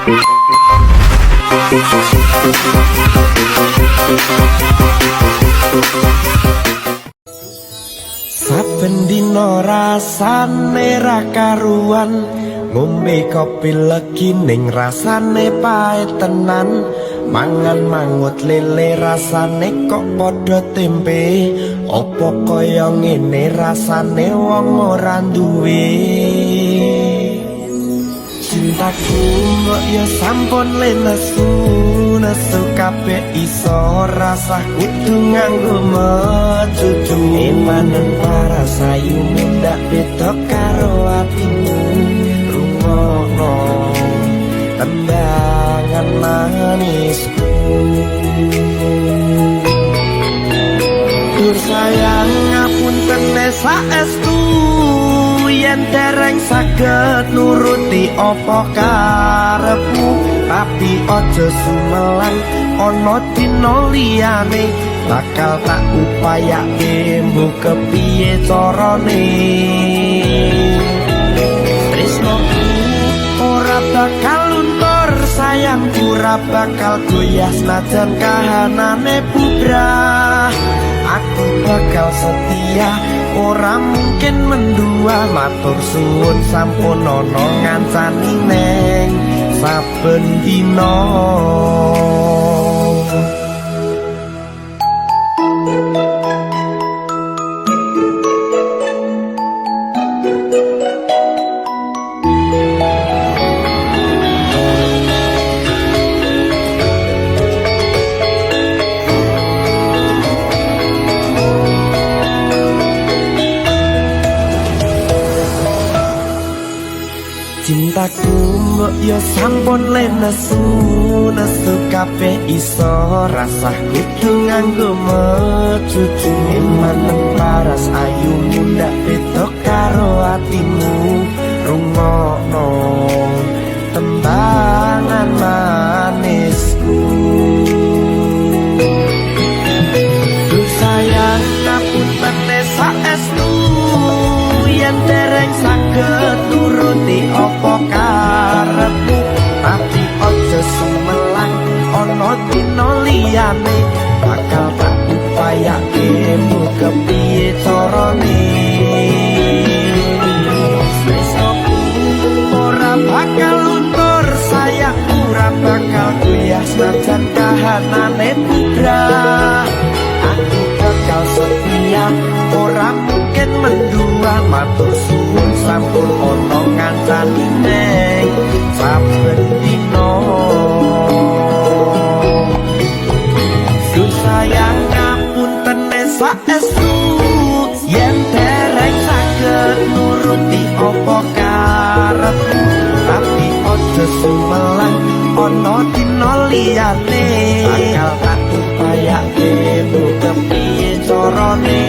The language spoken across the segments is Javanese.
Saben dina rasane ra karuan, ngombe kopi legi ning rasane pahit tenan. Mangan mangut lele rasane kok padha tempe, apa kaya ngene rasane wong ora duwe. Cintaku mbok yo sampun lenesu, nesu kabeh iso rasah kudu nganggo mecucu. Imanen para sayu mundak beda karo atimu, rungokno tembangan manisku. Dur sayang ngapunten saestu, yen dereng saged nuruti apa karepmu, tapi aja sumelang ana dina liyane, bakal tak upayake mbok kepiye carane. Tresnoku ora bakal luntur, sayangku ora bakal goyah senajan kahanane bubrah. Aku bakal setia, ora mungkin mendua, matur suwun sampun ana ngancani neng saben dina. Cintaku mbok yo sampun lenesu, nesu kabeh iso rasah kudu nganggo mecucu. Imanen paras ayu mundak beda karo atimu, rungokno tembangan manisku. Duh sayang ngapunten saestu, yen dereng saged nuruti apa karepmu, tapi aja sumelang ana dina liyane, bakal tak upayake mbok kepiye carane. Tresnoku ora bakal luntur, sayangku ora bakal goyah senajan kahanane bubrah. Aku bakal setia, ora mungkin mendua, matur suwun sampun ana ngancani neng saben dina. Duh sayang ngapunten saestu, yen dereng saged nuruti apa karepmu, tapi aja sumelang ana dina liyane, bakal tak upayake mbok kepiye carane.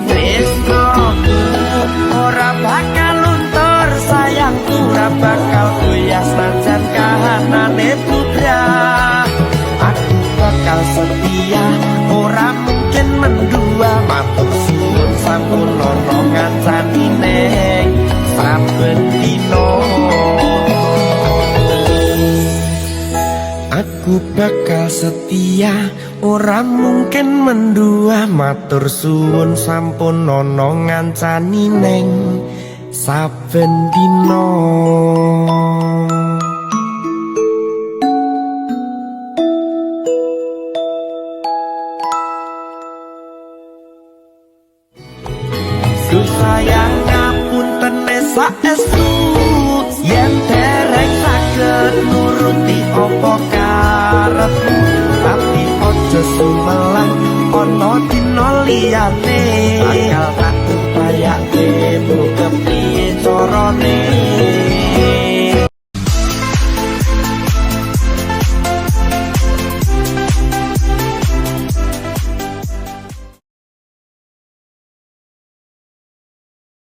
Tresnoku ora bakal luntur, sayangku ora bakal goyah senajan kahanane bubrah. Aku bakal setia, ora mungkin mendua, matur suwun sampun ana ngancani neng saben dina. Aku bakal setia, ora mungkin mendua, matur suwun sampun ana ngancani neng saben dina. Duh sayang ngapunten saestu, yen dereng saged nuruti apa karepmu, tapi aja sumelang ana dina liyane, bakal